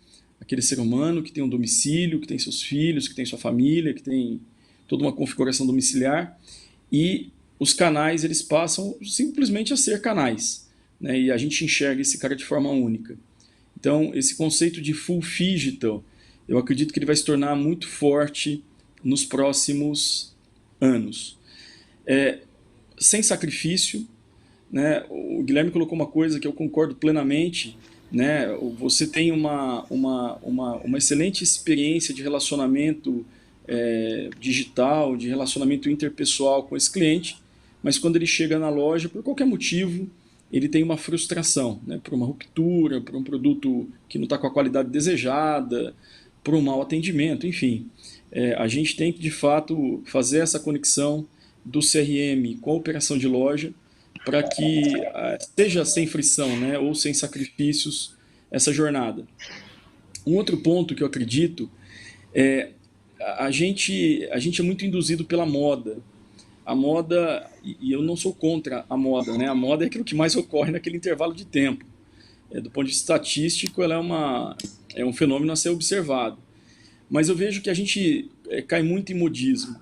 aquele ser humano que tem um domicílio, que tem seus filhos, que tem sua família, que tem toda uma configuração domiciliar, e os canais eles passam simplesmente a ser canais, né? E a gente enxerga esse cara de forma única. Então, esse conceito de full phygital, eu acredito que ele vai se tornar muito forte nos próximos anos. Sem sacrifício, né? O Guilherme colocou uma coisa que eu concordo plenamente, né? Você tem uma excelente experiência de relacionamento digital, de relacionamento interpessoal com esse cliente, mas quando ele chega na loja, por qualquer motivo, ele tem uma frustração, né? Por uma ruptura, por um produto que não está com a qualidade desejada, por um mau atendimento, enfim. A gente tem que, de fato, fazer essa conexão do CRM com a operação de loja para que seja sem frição, né? Ou sem sacrifícios essa jornada. Um outro ponto que eu acredito a gente é muito induzido pela moda. A moda, e eu não sou contra a moda, né? A moda é aquilo que mais ocorre naquele intervalo de tempo. Do ponto de vista estatístico, ela é um fenômeno a ser observado. Mas eu vejo que a gente cai muito em modismo,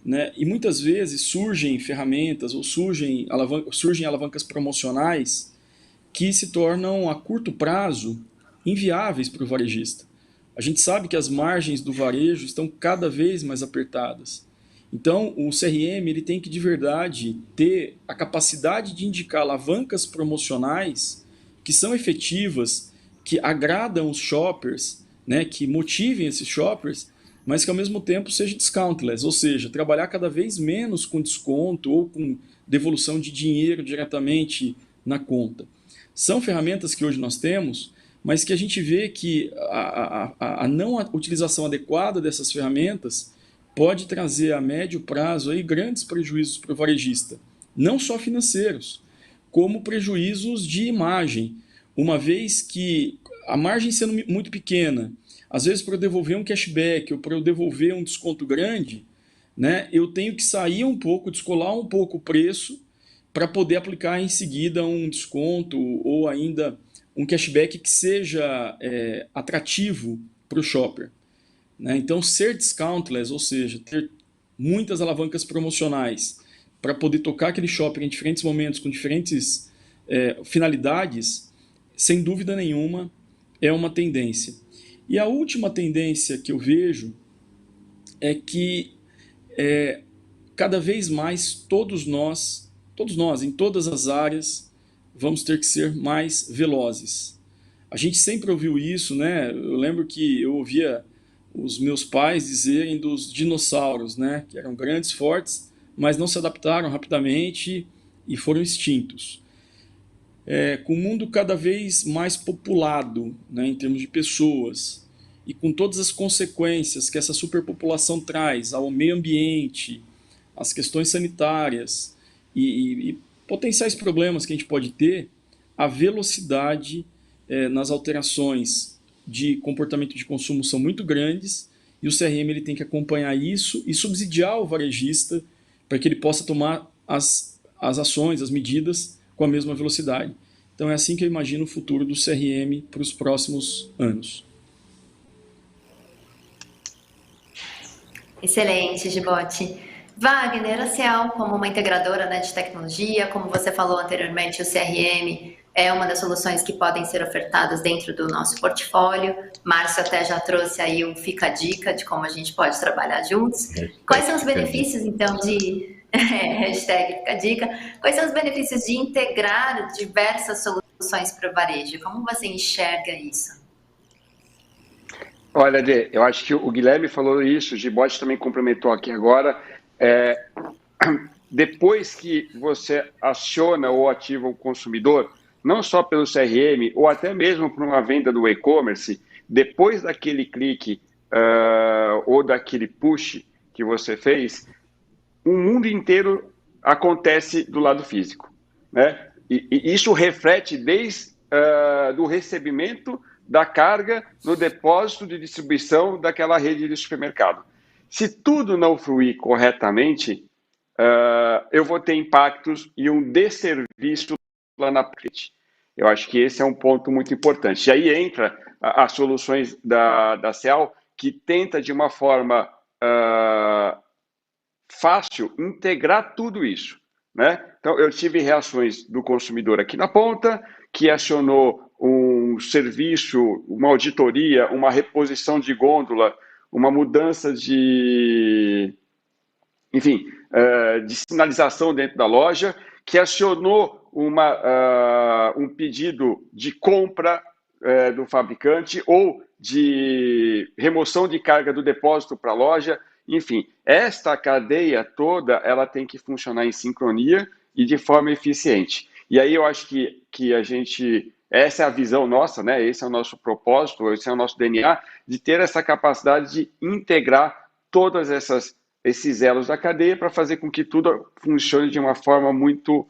né? E muitas vezes surgem ferramentas ou surgem alavancas promocionais que se tornam, a curto prazo, inviáveis para o varejista. A gente sabe que as margens do varejo estão cada vez mais apertadas. Então, o CRM ele tem que, de verdade, ter a capacidade de indicar alavancas promocionais que são efetivas, que agradam os shoppers, né, que motivem esses shoppers, mas que, ao mesmo tempo, seja discountless, ou seja, trabalhar cada vez menos com desconto ou com devolução de dinheiro diretamente na conta. São ferramentas que hoje nós temos, mas que a gente vê que a não utilização adequada dessas ferramentas pode trazer a médio prazo aí grandes prejuízos para o varejista, não só financeiros, como prejuízos de imagem, uma vez que a margem sendo muito pequena, às vezes para eu devolver um cashback ou para eu devolver um desconto grande, né, eu tenho que sair um pouco, descolar um pouco o preço para poder aplicar em seguida um desconto ou ainda um cashback que seja atrativo para o shopper. Então, ser discountless, ou seja, ter muitas alavancas promocionais para poder tocar aquele shopping em diferentes momentos, com diferentes finalidades, sem dúvida nenhuma, é uma tendência. E a última tendência que eu vejo é que cada vez mais todos nós, em todas as áreas, vamos ter que ser mais velozes. A gente sempre ouviu isso, né? Eu lembro que eu ouvia os meus pais dizerem dos dinossauros, né? Que eram grandes, fortes, mas não se adaptaram rapidamente e foram extintos. Com o mundo cada vez mais populado, né, em termos de pessoas, e com todas as consequências que essa superpopulação traz ao meio ambiente, às questões sanitárias e potenciais problemas que a gente pode ter, a velocidade nas alterações de comportamento de consumo são muito grandes, e o CRM ele tem que acompanhar isso e subsidiar o varejista para que ele possa tomar as ações, as medidas com a mesma velocidade. Então é assim que eu imagino o futuro do CRM para os próximos anos. Excelente, Gibotti. Wagner, a Cial, como uma integradora, né, de tecnologia, como você falou anteriormente, o CRM é uma das soluções que podem ser ofertadas dentro do nosso portfólio. Márcio até já trouxe aí o Fica a Dica de como a gente pode trabalhar juntos. Quais são os benefícios, então, de... hashtag Fica a Dica. Quais são os benefícios de integrar diversas soluções para o varejo? Como você enxerga isso? Olha, Dê, eu acho que o Guilherme falou isso, o Gibotti também complementou aqui agora. Depois que você aciona ou ativa o consumidor, não só pelo CRM, ou até mesmo por uma venda do e-commerce, depois daquele clique ou daquele push que você fez, o mundo inteiro acontece do lado físico, né? E isso reflete desde do recebimento da carga no depósito de distribuição daquela rede de supermercado. Se tudo não fluir corretamente, eu vou ter impactos e um desserviço lá na frente. Eu acho que esse é um ponto muito importante. E aí entra as soluções da CEL, que tenta, de uma forma fácil, integrar tudo isso, né? Então, eu tive reações do consumidor aqui na ponta, que acionou um serviço, uma auditoria, uma reposição de gôndola, uma mudança de, enfim, de sinalização dentro da loja, que acionou um pedido de compra do fabricante ou de remoção de carga do depósito para a loja. Enfim, esta cadeia toda ela tem que funcionar em sincronia e de forma eficiente. E aí eu acho que a gente, essa é a visão nossa, né? Esse é o nosso propósito, esse é o nosso DNA, de ter essa capacidade de integrar todas esses elos da cadeia para fazer com que tudo funcione de uma forma muito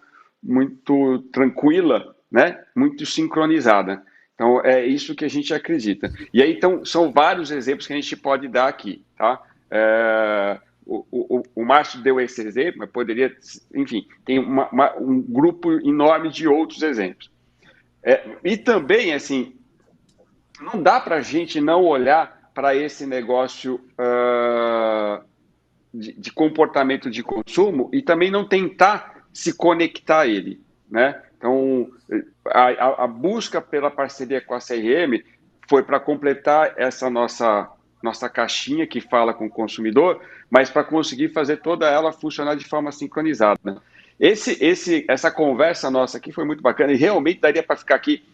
tranquila, né? Muito sincronizada. Então, é isso que a gente acredita. E aí, então, são vários exemplos que a gente pode dar aqui, tá? O Márcio deu esse exemplo, mas poderia, enfim, tem um grupo enorme de outros exemplos. E também, assim, não dá para a gente não olhar para esse negócio de comportamento de consumo e também não tentar se conectar a ele, né? Então, a busca pela parceria com a CRM foi para completar essa nossa caixinha que fala com o consumidor, mas para conseguir fazer toda ela funcionar de forma sincronizada. Essa conversa nossa aqui foi muito bacana e realmente daria para ficar aqui,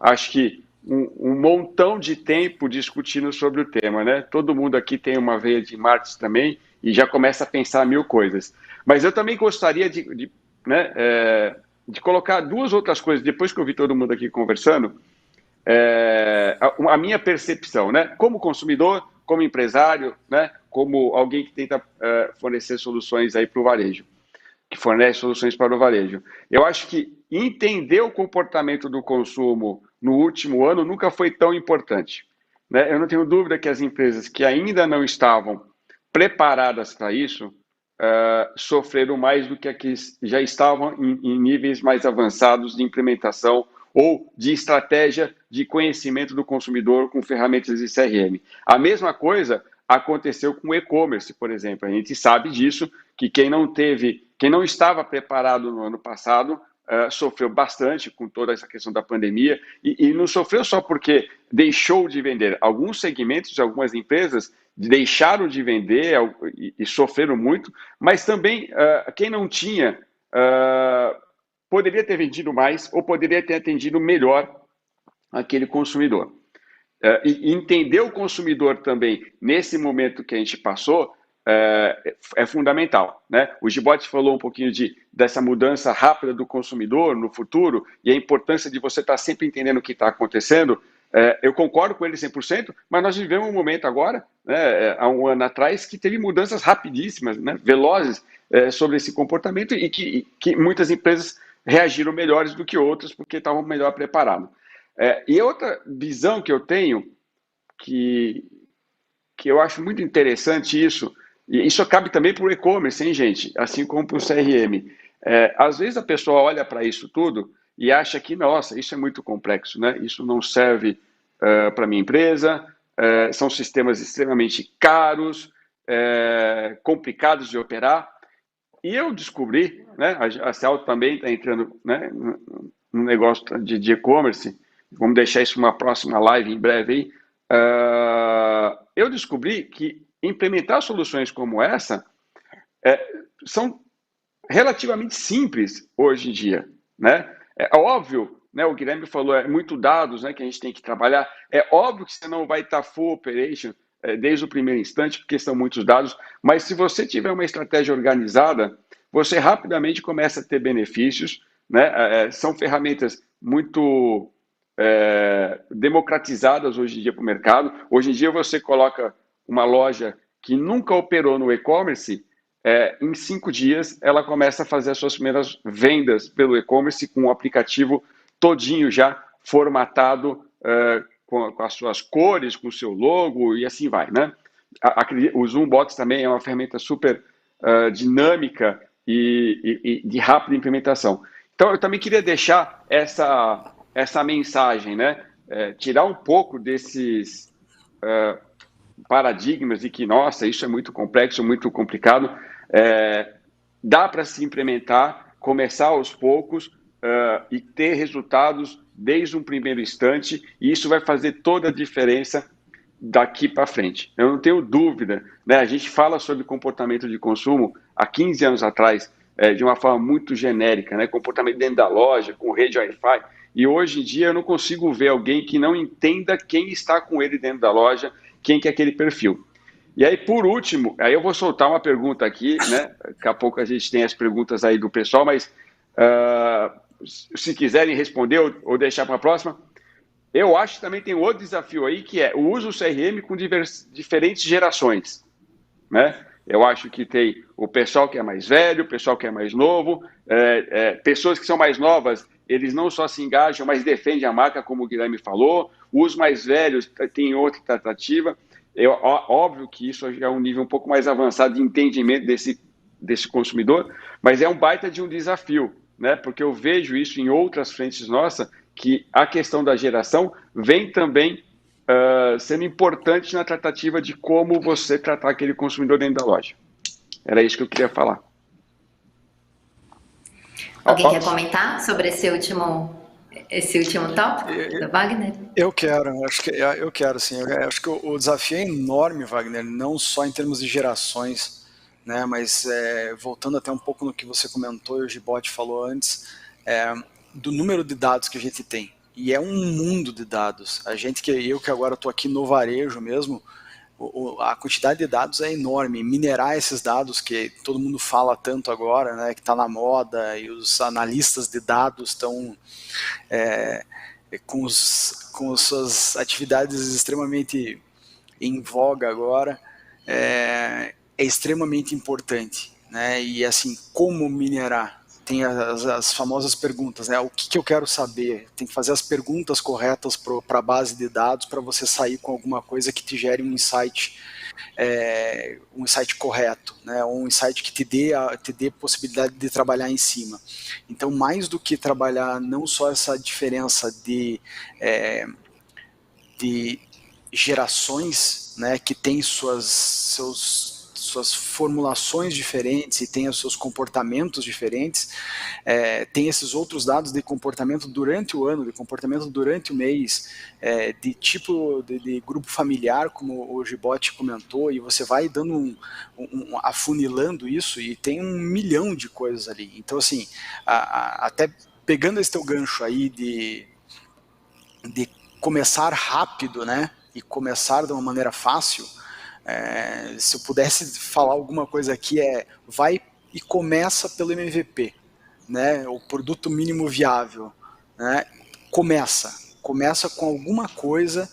acho que um montão de tempo discutindo sobre o tema, né? Todo mundo aqui tem uma veia de marketing também e já começa a pensar mil coisas. Mas eu também gostaria de colocar duas outras coisas, depois que eu vi todo mundo aqui conversando, a minha percepção, né? Como consumidor, como empresário, né? Como alguém que tenta fornecer soluções aí para o varejo, que fornece soluções para o varejo. Eu acho que entender o comportamento do consumo no último ano nunca foi tão importante, né? Eu não tenho dúvida que as empresas que ainda não estavam preparadas para isso sofreram mais do que as que já estavam em níveis mais avançados de implementação ou de estratégia de conhecimento do consumidor com ferramentas de CRM. A mesma coisa aconteceu com o e-commerce, por exemplo. A gente sabe disso, que quem não estava preparado no ano passado sofreu bastante com toda essa questão da pandemia e não sofreu só porque deixou de vender. Alguns segmentos, algumas empresas deixaram de vender e sofreram muito, mas também quem não tinha poderia ter vendido mais ou poderia ter atendido melhor aquele consumidor. E entender o consumidor também nesse momento que a gente passou é fundamental, né? O Gibotti falou um pouquinho dessa mudança rápida do consumidor no futuro e a importância de você estar sempre entendendo o que está acontecendo. Eu concordo com ele 100%, mas nós vivemos um momento agora, né, há um ano atrás, que teve mudanças rapidíssimas, né, velozes, sobre esse comportamento e que muitas empresas reagiram melhores do que outras porque estavam melhor preparadas. E outra visão que eu tenho, que eu acho muito interessante isso, e isso cabe também para o e-commerce, hein, gente? Assim como para o CRM. Às vezes a pessoa olha para isso tudo e acha que, nossa, isso é muito complexo, né? Isso não serve para a minha empresa, são sistemas extremamente caros, complicados de operar. E eu descobri, né, a Cial também está entrando, né, no negócio de e-commerce, vamos deixar isso uma próxima live em breve aí. Eu descobri que implementar soluções como essa são relativamente simples hoje em dia, né? É óbvio, né, o Guilherme falou, muito dados, né, que a gente tem que trabalhar. É óbvio que você não vai estar full operation desde o primeiro instante, porque são muitos dados, mas se você tiver uma estratégia organizada, você rapidamente começa a ter benefícios, né? São ferramentas muito democratizadas hoje em dia para o mercado. Hoje em dia você coloca uma loja que nunca operou no e-commerce, em 5 dias ela começa a fazer as suas primeiras vendas pelo e-commerce com o aplicativo todinho já formatado, com as suas cores, com o seu logo e assim vai, né? O Zoom Box também é uma ferramenta super dinâmica e de rápida implementação. Então, eu também queria deixar essa mensagem, né? Tirar um pouco desses paradigmas de que, nossa, isso é muito complexo, muito complicado. Dá para se implementar, começar aos poucos e ter resultados desde um primeiro instante, e isso vai fazer toda a diferença daqui para frente. Eu não tenho dúvida, né? A gente fala sobre comportamento de consumo há 15 anos atrás, de uma forma muito genérica, né? Comportamento dentro da loja, com rede Wi-Fi, e hoje em dia eu não consigo ver alguém que não entenda quem está com ele dentro da loja, quem que é aquele perfil. E aí, por último, aí eu vou soltar uma pergunta aqui, né? Daqui a pouco a gente tem as perguntas aí do pessoal, mas se quiserem responder ou deixar para a próxima, eu acho que também tem outro desafio aí, que é o uso do CRM com diferentes gerações, né? Eu acho que tem o pessoal que é mais velho, o pessoal que é mais novo, pessoas que são mais novas, eles não só se engajam, mas defendem a marca, como o Guilherme falou. Os mais velhos têm outra tratativa. Óbvio que isso é um nível um pouco mais avançado de entendimento desse consumidor, mas é um baita de um desafio, né? Porque eu vejo isso em outras frentes nossas, que a questão da geração vem também sendo importante na tratativa de como você tratar aquele consumidor dentro da loja. Era isso que eu queria falar. Alguém quer comentar sobre esse último tópico do Wagner? Eu quero sim. Eu acho que o desafio é enorme, Wagner, não só em termos de gerações, né, mas voltando até um pouco no que você comentou e o Gibotti falou antes, do número de dados que a gente tem. E é um mundo de dados. Eu que agora estou aqui no varejo mesmo, a quantidade de dados é enorme. Minerar esses dados que todo mundo fala tanto agora, né, que está na moda, e os analistas de dados estão com suas atividades extremamente em voga agora, é extremamente importante, né? E assim, como minerar? Tem as famosas perguntas, né? O que eu quero saber? Tem que fazer as perguntas corretas para a base de dados para você sair com alguma coisa que te gere um insight correto, né? Um insight que te dê possibilidade de trabalhar em cima. Então, mais do que trabalhar não só essa diferença de gerações, né, que tem suas formulações diferentes e tem os seus comportamentos diferentes, tem esses outros dados de comportamento durante o ano, de comportamento durante o mês, de tipo de grupo familiar, como o Gibotti comentou, e você vai dando afunilando isso, e tem 1 milhão de coisas ali. Então, assim, até pegando esse teu gancho aí de começar rápido, né, e começar de uma maneira fácil, se eu pudesse falar alguma coisa aqui, vai e começa pelo MVP, né, o produto mínimo viável, né, começa com alguma coisa,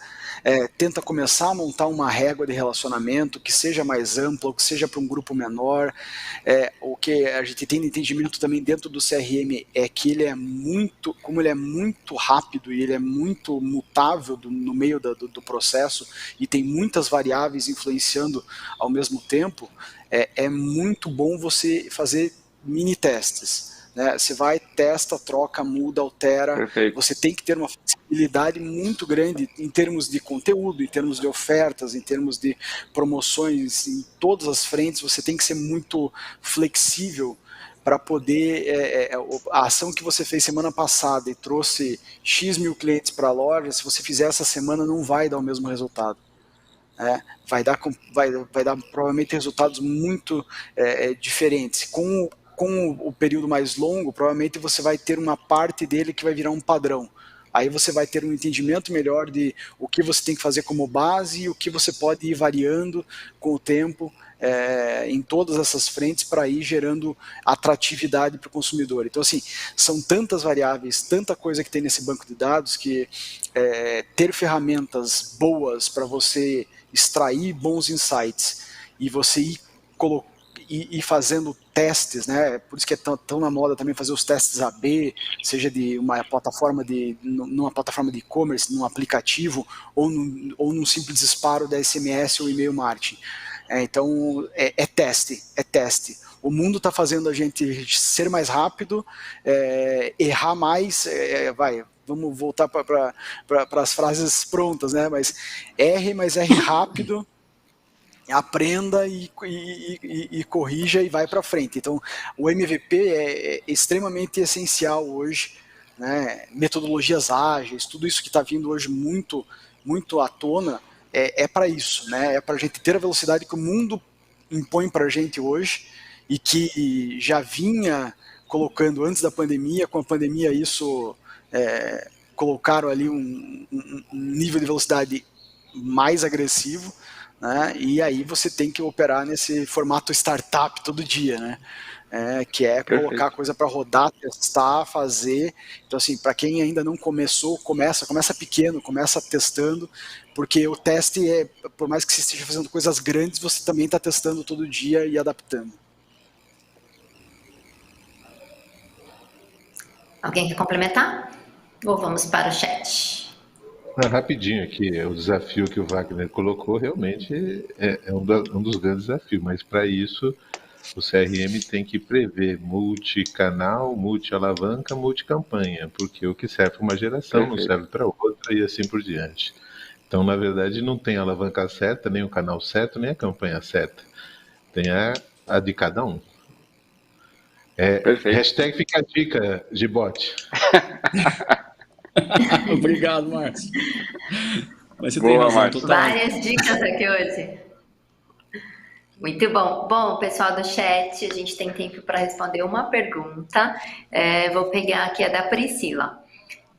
tenta começar a montar uma régua de relacionamento que seja mais ampla, ou que seja para um grupo menor. O que a gente tem de entendimento também dentro do CRM é que como ele é muito rápido e ele é muito mutável no meio do processo e tem muitas variáveis influenciando ao mesmo tempo, é muito bom você fazer mini testes. Né? Você vai, testa, troca, muda, altera. Perfeito. Você tem que ter uma flexibilidade muito grande em termos de conteúdo, em termos de ofertas, em termos de promoções, em todas as frentes. Você tem que ser muito flexível para poder, a ação que você fez semana passada e trouxe X mil clientes para a loja, se você fizer essa semana não vai dar o mesmo resultado. Vai dar provavelmente resultados muito diferentes. Com o período mais longo, provavelmente você vai ter uma parte dele que vai virar um padrão. Aí você vai ter um entendimento melhor de o que você tem que fazer como base e o que você pode ir variando com o tempo em todas essas frentes para ir gerando atratividade para o consumidor. Então, assim, são tantas variáveis, tanta coisa que tem nesse banco de dados que ter ferramentas boas para você extrair bons insights e você ir fazendo testes, né? Por isso que é tão na moda também fazer os testes AB, seja de numa plataforma de e-commerce, num aplicativo ou num simples disparo da SMS ou e-mail marketing. Então, é teste. O mundo está fazendo a gente ser mais rápido, errar mais, vamos voltar para as frases prontas, né? Mas erre rápido, aprenda e corrija e vai para frente. Então, o MVP é extremamente essencial hoje, né? Metodologias ágeis, tudo isso que está vindo hoje muito à tona, é para isso, né? É para a gente ter a velocidade que o mundo impõe para a gente hoje e que já vinha colocando antes da pandemia. Com a pandemia isso colocaram ali um nível de velocidade mais agressivo, né? E aí você tem que operar nesse formato startup todo dia, né? Que é colocar a coisa para rodar, testar, fazer. Então, assim, para quem ainda não começou, começa pequeno, começa testando, porque o teste por mais que você esteja fazendo coisas grandes, você também está testando todo dia e adaptando. Alguém quer complementar? Ou vamos para o chat? Rapidinho aqui, o desafio que o Wagner colocou realmente é um dos grandes desafios, mas para isso o CRM tem que prever multicanal, multi-alavanca, multi-campanha, porque o que serve para uma geração não serve para outra e assim por diante. Então, na verdade, não tem a alavanca certa, nem o canal certo, nem a campanha certa. Tem a de cada um. Hashtag fica a dica, Gibote. Obrigado, Márcio. Mas você Boa, tem razão, Márcio. total. Várias dicas aqui hoje. Muito bom. Bom, pessoal do chat, a gente tem tempo para responder uma pergunta. Vou pegar aqui a da Priscila.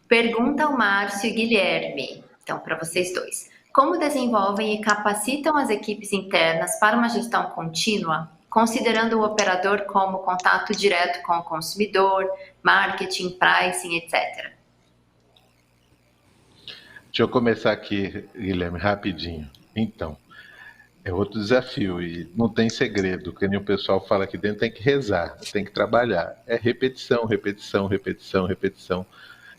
Pergunta ao Márcio e Guilherme, então para vocês dois. Como desenvolvem e capacitam as equipes internas para uma gestão contínua, considerando o operador como contato direto com o consumidor, marketing, pricing, etc.? Deixa eu começar aqui, Guilherme, rapidinho. Então, é outro desafio e não tem segredo, que nem o pessoal fala aqui dentro, tem que rezar, tem que trabalhar. É repetição, repetição, repetição, repetição.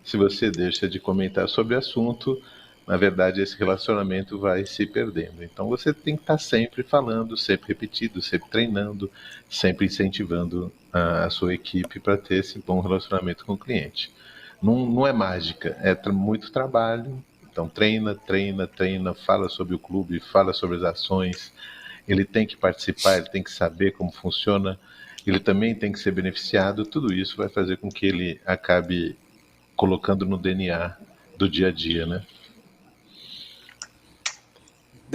Se você deixa de comentar sobre o assunto, na verdade esse relacionamento vai se perdendo. Então você tem que estar sempre falando, sempre repetindo, sempre treinando, sempre incentivando a sua equipe para ter esse bom relacionamento com o cliente. Não é mágica, é muito trabalho. Então treina, fala sobre o clube, fala sobre as ações. Ele tem que participar, ele tem que saber como funciona, ele também tem que ser beneficiado. Tudo isso vai fazer com que ele acabe colocando no DNA do dia a dia, né?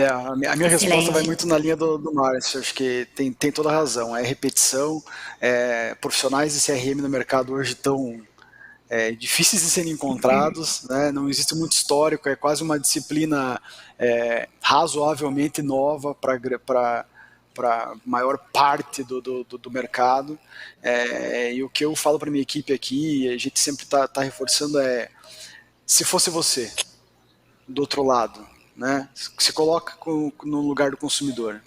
A minha resposta vai muito na linha do Márcio. Acho que tem toda a razão. É repetição. Profissionais de CRM no mercado hoje estão difíceis de serem encontrados, né? Não existe muito histórico, é quase uma disciplina razoavelmente nova para maior parte do mercado. E o que eu falo para minha equipe aqui, a gente sempre está reforçando, se fosse você do outro lado, né? Se coloca no lugar do consumidor.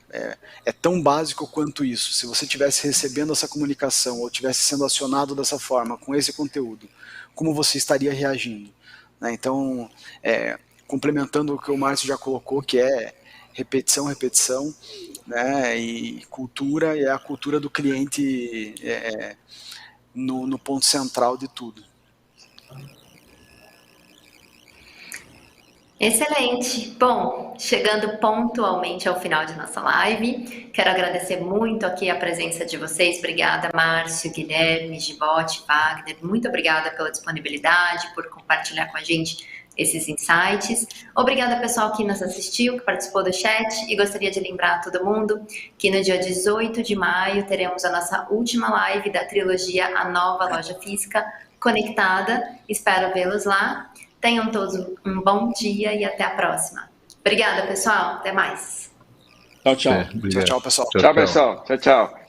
É tão básico quanto isso. Se você estivesse recebendo essa comunicação ou estivesse sendo acionado dessa forma, com esse conteúdo, como você estaria reagindo, né? Então, complementando o que o Márcio já colocou, que é repetição, né? E cultura, e a cultura do cliente no ponto central de tudo. Excelente. Bom, chegando pontualmente ao final de nossa live, quero agradecer muito aqui a presença de vocês. Obrigada, Márcio, Guilherme, Gibote, Wagner. Muito obrigada pela disponibilidade, por compartilhar com a gente esses insights. Obrigada, pessoal que nos assistiu, que participou do chat, e gostaria de lembrar a todo mundo que no dia 18 de maio teremos a nossa última live da trilogia A Nova Loja Física Conectada. Espero vê-los lá. Tenham todos um bom dia e até a próxima. Obrigada, pessoal. Até mais. Tchau, tchau. Tchau, pessoal. Tchau, pessoal. Tchau, tchau.